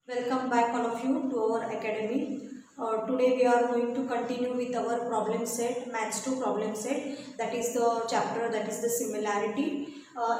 Welcome back all of you to our academy. Today we are going to continue with our problem set, Maths 2 problem set. That is the chapter that is the similarity.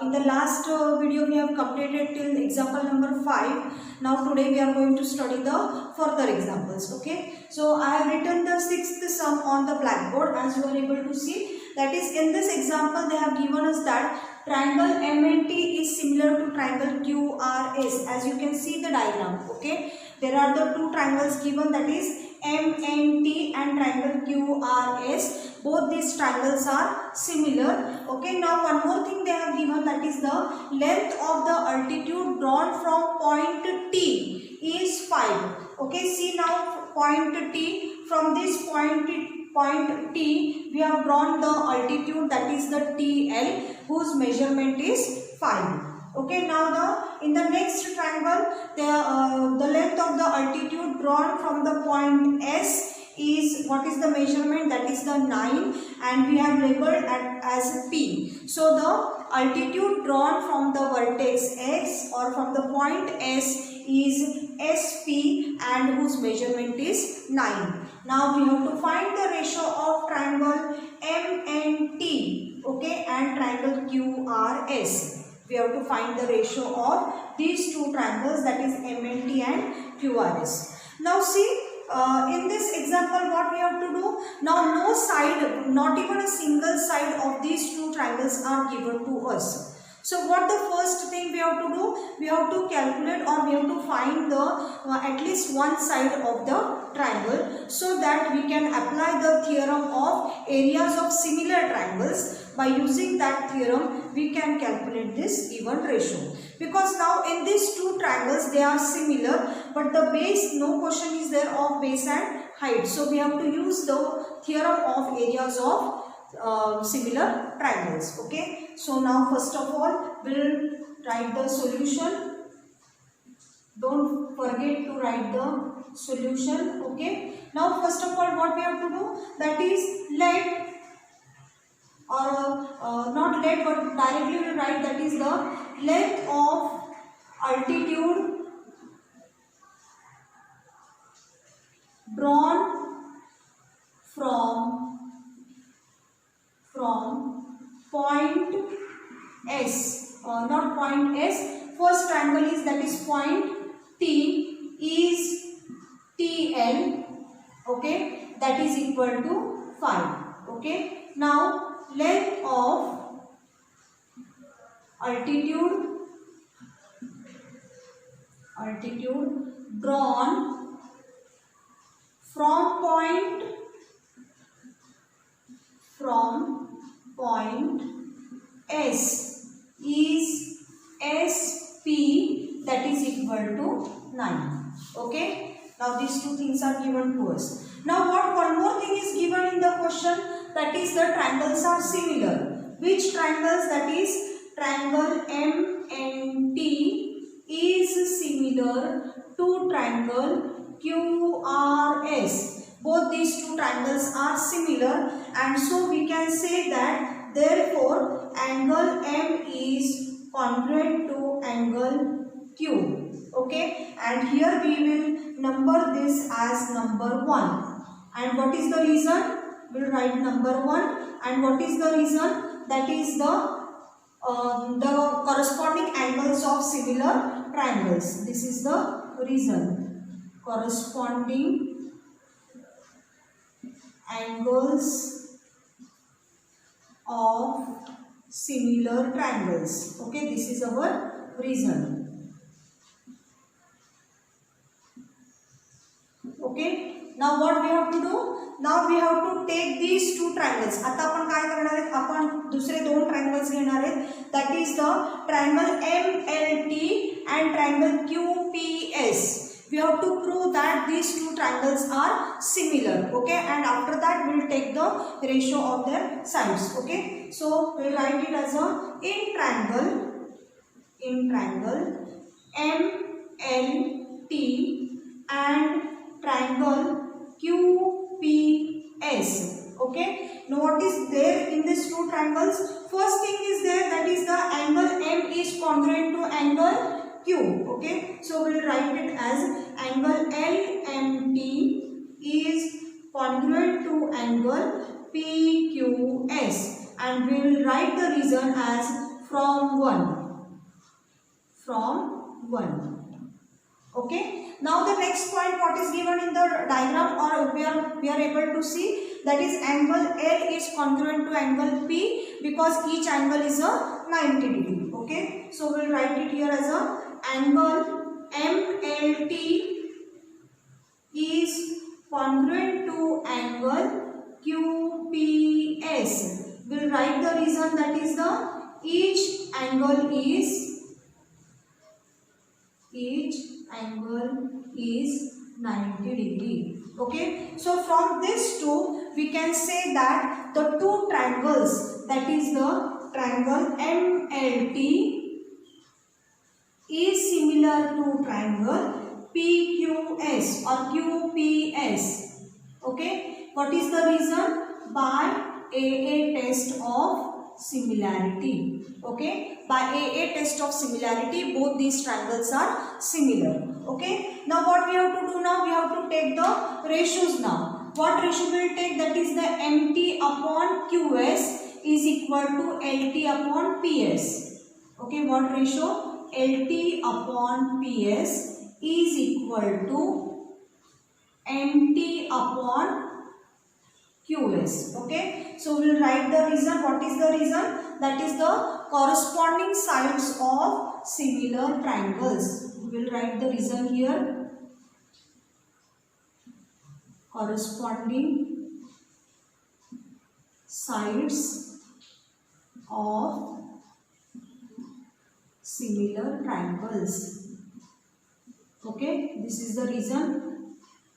In the last video we have completed till example number 5. Now today we are going to study the further examples. Okay. So I have written the sixth sum on the blackboard as you are able to see. That is, in this example they have given us that triangle MNT is similar to triangle QRS. As you can see the diagram. Okay, there are the two triangles given, that is MNT and triangle QRS. Both these triangles are similar. Okay, now one more thing they have given, that is the length of the altitude drawn from point T is 5. Okay, see now point T, from this point T we have drawn the altitude, that is the TL, whose measurement is 5. Okay, now in the next triangle the length of the altitude drawn from the point S is, what is the measurement, that is the 9, and we have labeled as P. So the altitude drawn from the vertex X or from the point S is SP and whose measurement is 9. Now we have to find the ratio of triangle MNT, okay, and triangle QRS. We have to find the ratio of these two triangles, that is MNT and QRS. Now see, in this example what we have to do, now no side, not even a single side of these two triangles are given to us. So what the first thing we have to do, we have to calculate or we have to find the at least one side of the triangle, so that we can apply the theorem of areas of similar triangles. By using that theorem we can calculate this given ratio, because now in these two triangles they are similar, but the base, no question is there of base and height. So we have to use the theorem of areas of similar triangles. Okay, so now first of all we'll write the solution. Don't forget to write the solution. Okay, now first of all what we have to do, that is let, or not let but directly we will write, that is the length of altitude drawn from point S, not point S, first triangle is, that is point T is TL, okay, that is equal to 5. Okay, now length of altitude drawn from point S is SP, that is equal to 9. Okay, now these two things are given to us. Now what one more thing is given in the question, that is the triangles are similar. Which triangles? That is triangle MNT is similar to triangle QRS. Both these two triangles are similar, and so we can say that therefore angle M is congruent to angle Q. Okay, and here we will number this as number 1. And what is the reason? We'll write number 1. And what is the reason? That is the corresponding angles of similar triangles. This is the reason. Corresponding angles of similar triangles. Okay, this is our reason. Okay, now what we have to do? Now we have to take these two triangles. आता आपण काय करणार आहेत? आपण दुसरे दोन triangles घेणार आहेत. That is the triangle MLT and triangle QPS. We have to prove that these two triangles are similar. Okay, and after that we will take the ratio of their sides. Okay, so we will write it as a in triangle MLT and triangle QPS. Okay, now what is there in these two triangles? First thing is there, that is the angle M is congruent to angle Q. Okay, so we will write it as congruent to angle PQS, and we will write the reason as from 1. Okay. Now the next point, what is given in the diagram, or we are able to see, that is angle L is congruent to angle P because each angle is a 90 degree. Okay. So we will write it here as a angle MLT is congruent to angle QPS. We will write the reason, that is each angle is 90 degree. Okay. So from this two we can say that the two triangles, that is the triangle MLT is similar to triangle PQS or QPS. Okay. What is the reason? By AA test of similarity. Okay. By AA test of similarity, both these triangles are similar. Okay. Now what we have to do now? We have to take the ratios now. What ratio we will take? That is the MT upon QS is equal to LT upon PS. Okay. What ratio? LT upon PS is equal to MT upon QS. Okay. So we will write the reason. What is the reason? That is the corresponding sides of similar triangles. We will write the reason here. Corresponding sides of similar triangles. Okay, this is the reason.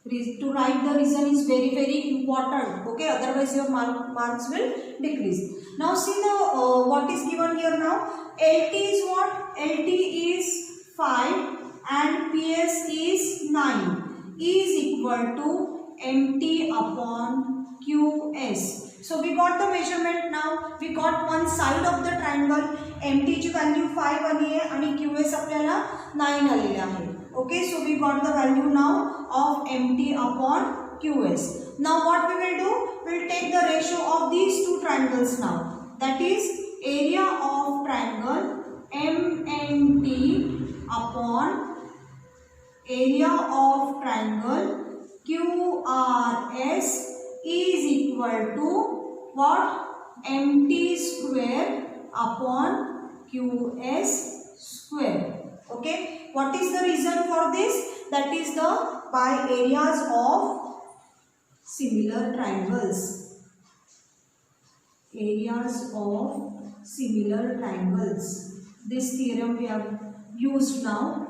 To write the reason is very, very important. Okay, otherwise your marks will decrease. Now see the what is given here now. LT is what? LT is 5 and PS is 9 is equal to MT upon QS. So we got the measurement now. We got one side of the triangle. MT ची value 5 आली आहे आणि QS आपल्याला 9 आलेले आहे. Okay, so we got the value now of MT upon QS. Now what we will do? We will take the ratio of these two triangles now. That is area of triangle MNT upon area of triangle QRS is equal to what? MT square upon QS square. Okay. What is the reason for this? That is the by areas of similar triangles. Areas of similar triangles. This theorem we have used now.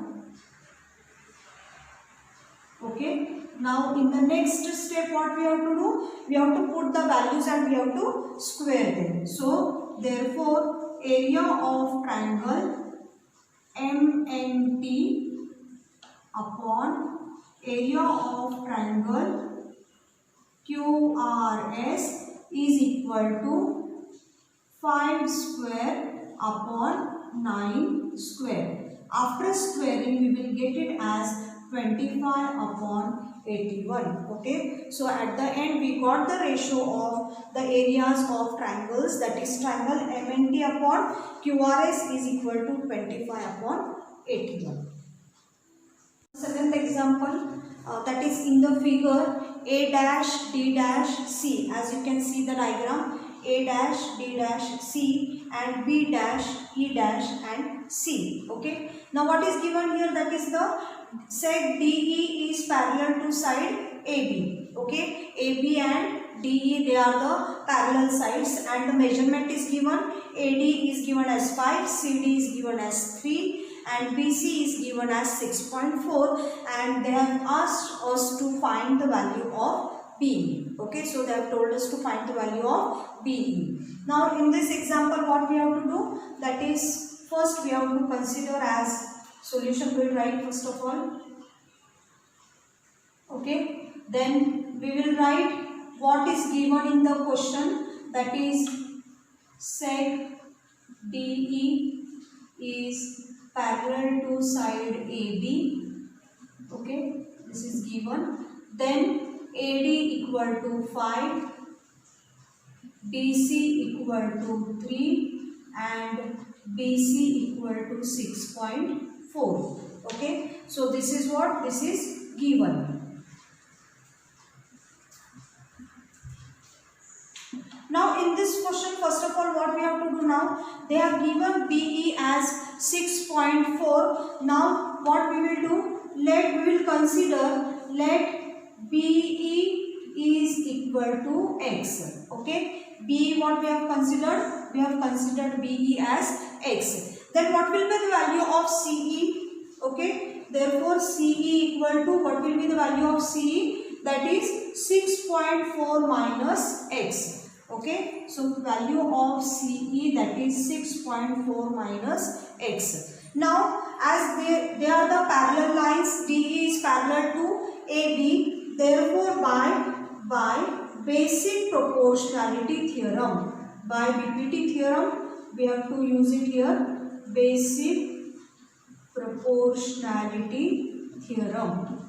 Okay. Now in the next step what we have to do? We have to put the values and we have to square them. So therefore area of triangle MNT upon area of triangle QRS is equal to 5 square upon 9 square. After squaring we will get it as 25 upon 81. Okay. So at the end we got the ratio of the areas of triangles, that is triangle MNT upon QRS is equal to 25 upon 81. Second example, that is in the figure A dash D dash C. As you can see the diagram, A dash D dash C and B dash E dash and C. Okay. Now what is given here? That is the seg DE is parallel to side AB. Okay. AB and DE, they are the parallel sides, and the measurement is given. AD is given as 5, CD is given as 3 and BC is given as 6.4, and they have asked us to find the value of BE. Okay, so they have told us to find the value of BE. Now in this example what we have to do? That is, first we have to consider as solution. We will write first of all. Okay, then we will write what is given in the question, that is seg DE is parallel to side AB. Okay, this is given. Then AD equal to 5, DC equal to 3 and BC equal to 6.4. Okay, so this is what this is given. Now in this question, first of all, what we have to do now, they have given BE as 6.4. Now what we will do, we will consider let BE is equal to X. Okay, BE what we have considered? We have considered BE as X. Then what will be the value of CE? Okay, therefore CE equal to, what will be the value of CE? That is 6.4 minus X. Okay, so value of CE, that is 6.4 minus X. Now as they are the parallel lines, DE is parallel to AB, therefore by basic proportionality theorem, by BPT theorem, we have to use it here, basic proportionality theorem.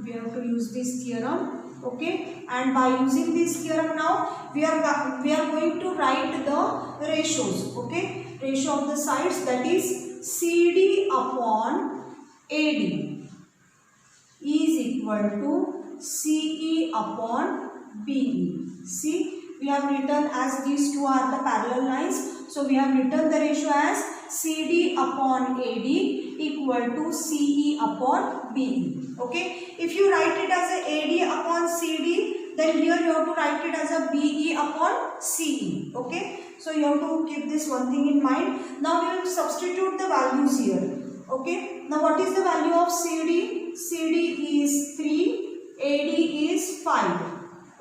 We have to use this theorem. Okay, and by using this theorem now we are going to write the ratios. Okay, ratio of the sides, that is CD upon AD is equal to CE upon BE. See, we have written, as these two are the parallel lines, so we have written the ratio as CD upon AD equal to CE upon BE. Okay, if you write it as a AD upon CD, then here you have to write it as a BE upon CE. Okay, so you have to keep this one thing in mind. Now we will substitute the values here. Okay, now what is the value of CD? CD is 3, AD is 5.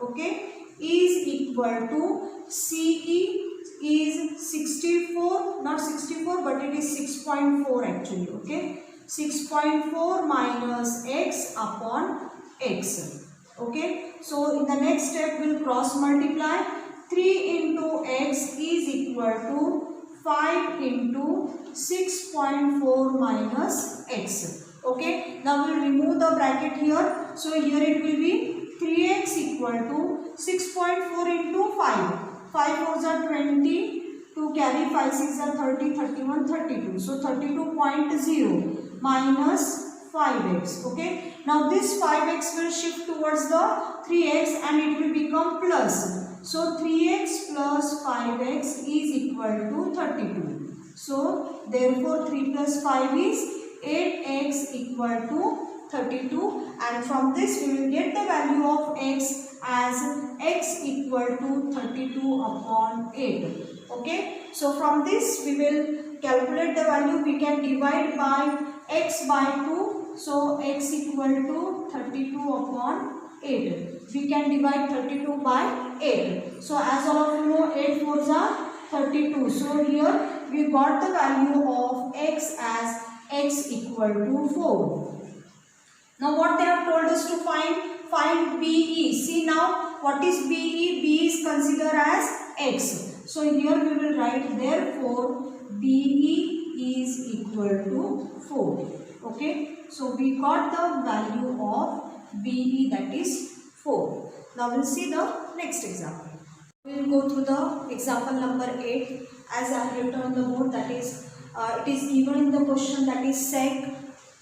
Okay, is equal to CE is 64, not 64 but it is 6.4 actually. Okay, 6.4 minus X upon X. Okay, so in the next step we will cross multiply. 3 into X is equal to 5 into 6.4 minus X. Okay, now we will remove the bracket here. So here it will be 3x equal to 6.4 into 5. 5 4s are 20. To carry 5 6 are 30, 31, 32. So 32.0 minus 5x. Okay, now this 5x will shift towards the 3x and it will become plus. So 3x plus 5x is equal to 32. So therefore 3 plus 5 is 8x equal to 32, and from this we will get the value of x as x equal to 32 upon 8. Okay, so from this we will calculate the value. We can divide by x by 2, so x equal to 32 upon 8. We can divide 32 by 8. So as all of you know, 8 4s are 32. So here we got the value of x as x equal to 4. Now what they have told us to find BE. See now what is BE? B is considered as x. So here we will write, therefore BE is equal to 4. Okay, so we got the value of BE, that is 4. Now we will see the next example. We will go through the example number 8 as I have written on the board, that is it is given in the question, that is sec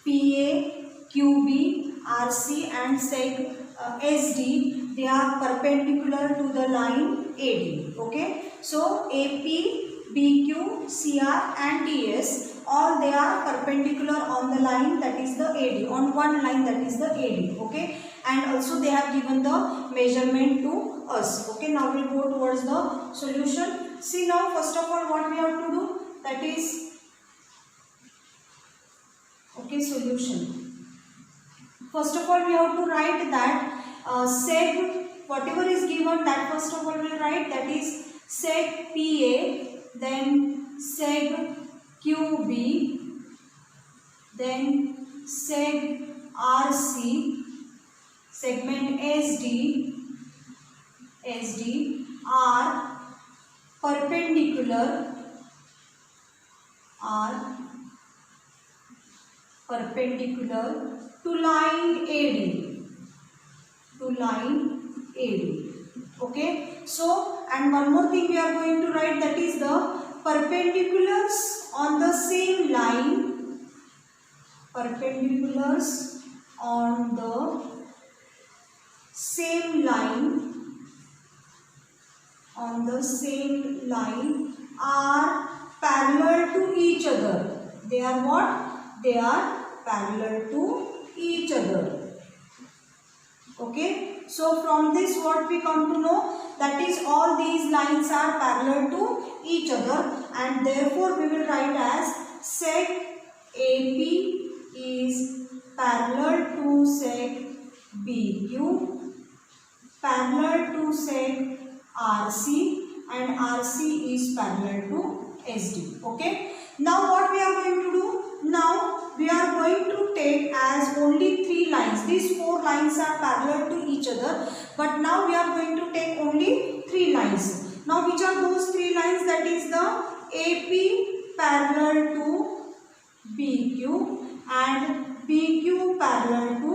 PA, QB, RC and sec SD, they are perpendicular to the line AD. Okay, so AP, BQ, CR and DS, all they are perpendicular on the line, that is the AD, on one line, that is the AD. Okay, and also they have given the measurement to us. Okay, now we will go towards the solution. See now, first of all what we have to do, that is, okay, solution. First of all we have to write that sec, whatever is given, that first of all we will write, that is sec PA, then sec QB, then sec RC, segment SD are perpendicular to line AD, to line AD. Okay, so and one more thing we are going to write, that is the perpendiculars on the same line, perpendiculars on the same line, are parallel to each other. They are what? They are parallel to each other. Okay, so from this what we come to know, that is all these lines are parallel to each other, and therefore we will write as sec AP is parallel to sec BQ, parallel to sec RC, and RC is parallel to SD. Okay, now what we are going to do? Now we are going to take as only 3 lines. These 4 lines are parallel to each other, but now we are going to take only 3 lines. Now which are those 3 lines? That is the AP parallel to BQ and BQ parallel to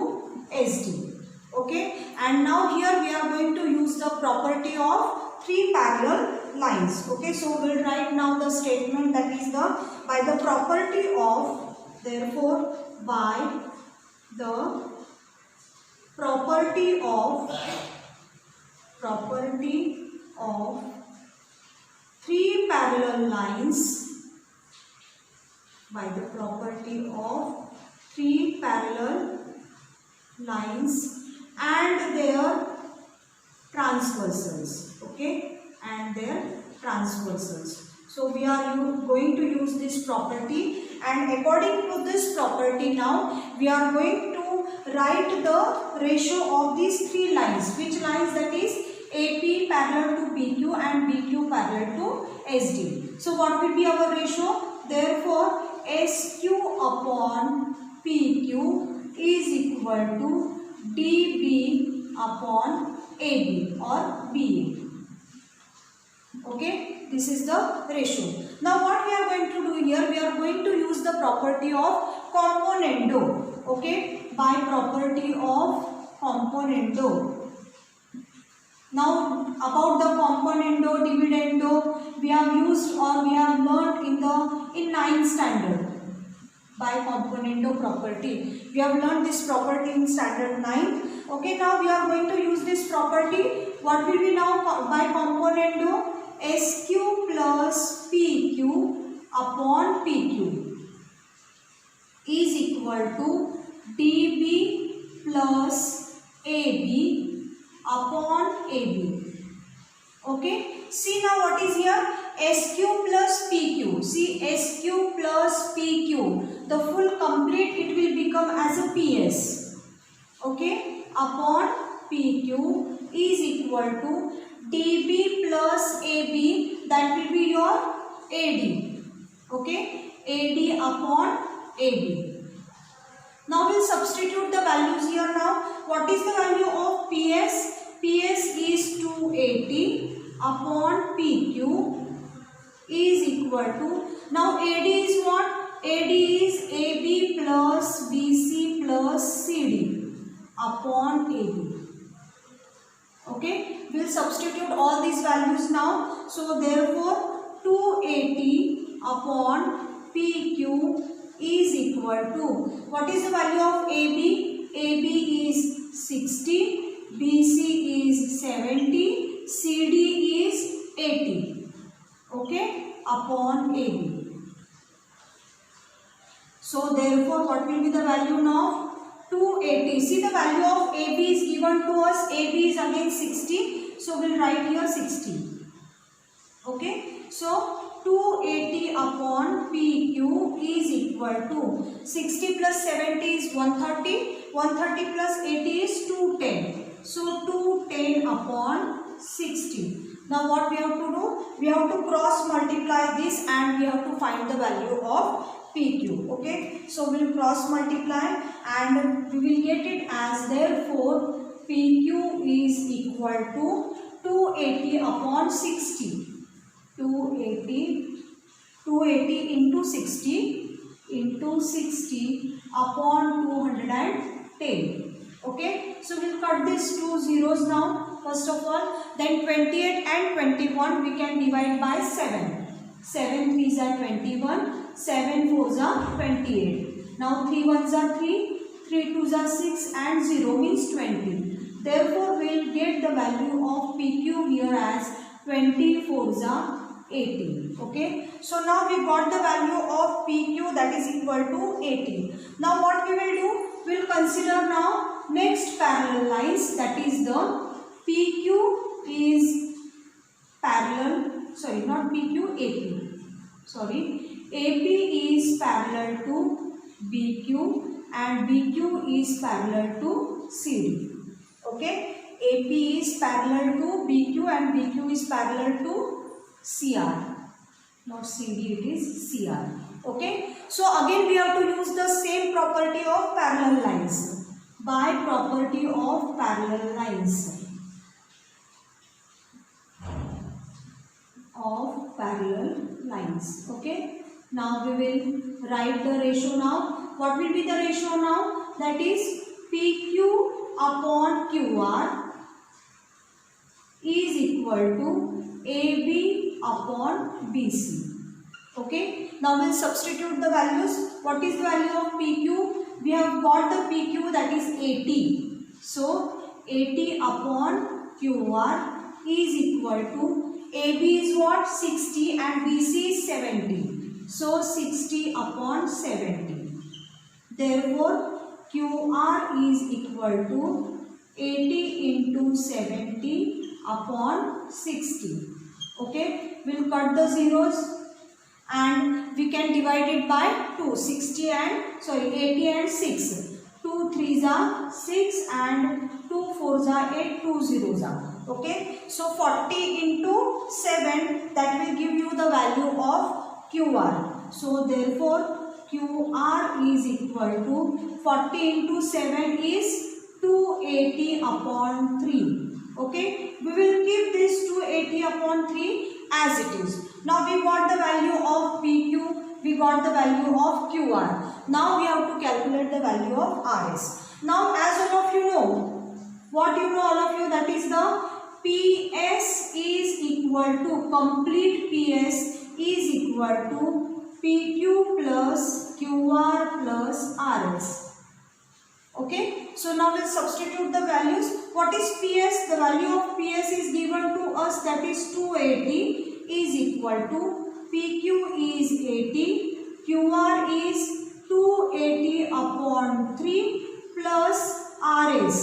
SD. Okay, and now here we are going to use the property of 3 parallel lines. Okay, so we will write now the statement, that is the by the property of, therefore by the property of 3 parallel lines, by the property of 3 parallel lines and their transversals. Okay, and their transversals. So we are going to use this property, and according to this property now we are going to write the ratio of these 3 lines. Which lines? That is AP parallel to BQ and BQ parallel to SD. So what will be our ratio? Therefore SQ upon PQ is equal to DB upon AB or BA. Okay, this is the ratio. Now what we are going to do here? We are going to use the property of componendo. Okay, by property of componendo. Now about the componendo, dividendo, we have used or we have learnt in 9th standard. By componendo property, we have learned this property in standard 9. Okay, now we are going to use this property. What will be now by componendo? SQ plus PQ upon PQ is equal to DB plus AB upon AB. Okay, see now what is here? SQ plus PQ. See, SQ plus PQ, the full complete it will become as a PS. Okay, upon PQ is equal to DB plus AB, that will be your AD. Okay, AD upon AB. Now we'll substitute the values here now. What is the value of PS? PS is 280 upon PQ is equal to, now AD is what? AD is AB plus BC plus CD upon AB. Okay, we'll substitute all these values now. So therefore 280 upon PQ is equal to, what is the value of AB? AB is 60, BC is 70, CD is 80. Okay, upon AB. So therefore what will be the value now? 280. See, the value of AB is given to us. AB is again 60. So we'll write here 60. Okay, so 280 upon PQ is equal to 60 plus 70 is 130. 130 plus 80 is 210. So 210 upon 60. Now what we have to do? We have to cross multiply this and we have to find the value of PQ. Okay, so we will cross multiply and we will get it as, therefore PQ is equal to 280 upon 60. 280 into 60 upon 210. Okay, So we'll cut these two zeros now first of all. Then 28 and 21 we can divide by 7. 7 3s are 21, 7 4s are 28. Now 3 1s are 3, 3 2s are 6 and 0 means 20. Therefore we will get the value of PQ here as 20 4s are 80. Okay. So now we got the value of PQ, that is equal to 80. Now what we will do? We will consider now next parallel lines, that is the PQ is parallel, sorry not PQ, AP. Sorry, AP is parallel to BQ and BQ is parallel to CD. Okay, AP is parallel to BQ and BQ is parallel to CR. Not CD, it is CR. Okay, so again we have to use the same property of parallel lines. By property of parallel lines. Of parallel lines. Okay, now we will write the ratio now. What will be the ratio now? That is PQ upon QR is equal to AB upon BC. Okay, now we'll substitute the values. What is the value of PQ? We have got the PQ, that is 80. So 80 upon QR is equal to, AB is what? 60 and BC is 70. So 60 upon 70. Therefore QR is equal to 80 into 70 upon 60. Okay, we'll cut the zeros and we can divide it by 2. 80 and 6. 2 3s are 6 and 2 4s are 8, 2 zeros are. Okay, so 40 into 7, that will give you the value of QR. So therefore QR is equal to 40 into 7 is 280 upon 3. Okay, we will keep this 280 upon 3 as it is. Now we got the value of PQ, we got the value of QR. Now we have to calculate the value of RS. Now as all of you know, what you know all of you, that is the PS is equal to, complete PS is equal to PQ plus QR plus RS. Okay, so now we'll substitute the values. What is PS? The value of PS is given to us, that is 280 is equal to PQ is 80, QR is 280 upon 3 plus RS.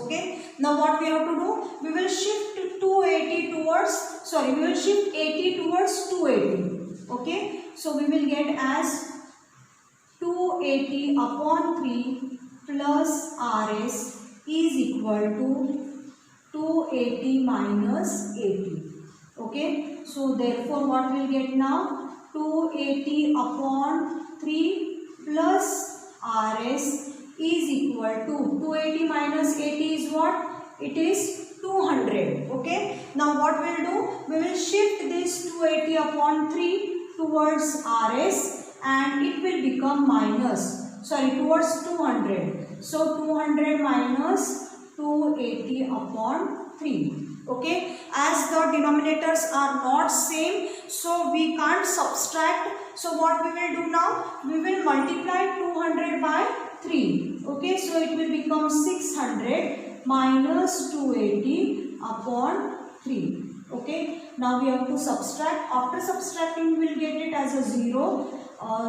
Okay, now what we have to do? We will shift 280 towards, we will shift 80 towards 280. Okay, so we will get as 280 upon 3 plus RS is equal to 280 minus 80. Okay, so therefore what we will get now? 280 upon 3 plus RS is equal to, 280 minus 80 is what? It is 200. Okay, now what we will do? We will shift this 280 upon 3 towards RS and it will become towards 200. So 200 minus 280 upon 3. Okay, as the denominators are not same, so we can't subtract. So what we will do now? We will multiply 200 by 3. Okay, so it will become 600 minus 280 upon 3. Okay, now we have to subtract. After subtracting, we will get it as a 0.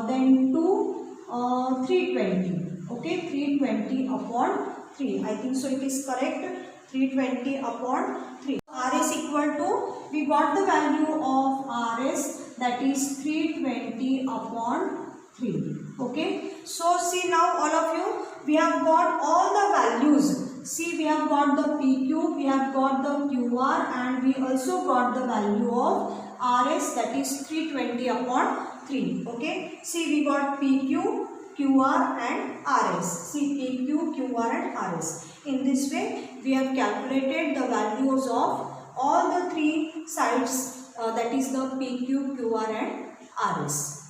Then 320. Okay, 320 upon 3. I think so it is correct. 320 upon 3. R is equal to, we got the value of RS, that is 320 upon 3. Okay, so see now all of you, we have got all the values. See, we have got the PQ, we have got the QR and we also got the value of RS, that is 320 upon 3. Okay, see we got PQ, QR and RS. See PQ, QR and RS. In this way, we have calculated the values of all the three sides, that is the PQ, QR and RS.